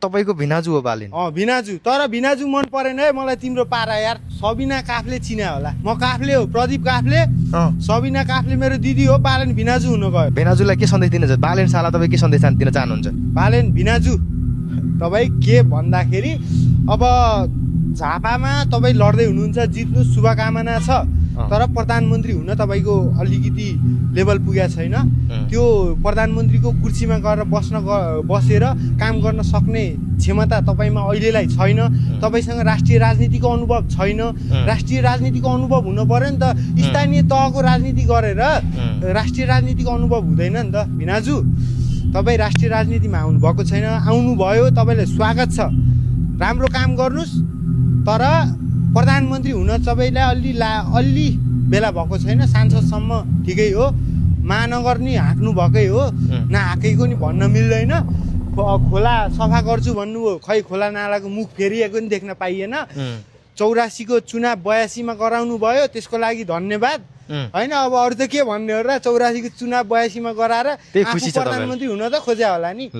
तपाईको भिनाजु हो बालेन? भिनाजु। तर भिनाजु मन परेन है मलाई तिम्रो पारा यार। सबिना काफले चिना होला। म काफले हो, प्रदीप काफले। सबिना काफले मेरो दिदी हो। बालेन भिनाजु हुन गयो। भिनाजुलाई के सन्देश दिन चाहन्छ? बालेन साला तपाईँ के सन्देश दिन चाहनुहुन्छ? बालेन भिनाजु तपाईँ के भन्दाखेरि अब झापामा तपाईँ लड्दै हुनुहुन्छ, जित्नु शुभकामना छ। तर प्रधानमन्त्री हुन तपाईँको अलिकति लेभल पुगेको छैन। त्यो प्रधानमन्त्रीको कुर्सीमा गएर बसेर काम गर्न सक्ने क्षमता तपाईँमा अहिलेलाई छैन। तपाईँसँग राष्ट्रिय राजनीतिको अनुभव छैन। राष्ट्रिय राजनीतिको अनुभव हुनु पर्यो नि त। स्थानीय तहको राजनीति गरेर राष्ट्रिय राजनीतिको अनुभव हुँदैन नि त भिनाजु। तपाईँ राष्ट्रिय राजनीतिमा आउनुभएको छैन। आउनुभयो, तपाईँलाई स्वागत छ। राम्रो काम गर्नुहोस्। तर प्रधानमन्त्री हुन तपाईँलाई अलि बेला भएको छैन। सांसदसम्म ठिकै हो। महानगर नि हाँक्नु भएकै हो, नहाँकेको नि भन्न मिल्दैन। खोला सफा गर्छु भन्नुभयो, खै खोला नालाको मुख फेरिएको नि देख्न पाइएन। 84 को चुनाव 82 मा गराउनु भयो, त्यसको लागि धन्यवाद। होइन अब अरू त के भन्ने हो र। 84 को चुनाव 82 मा गराएर आफू प्रधानमन्त्री हुन त खोज्या होला नि।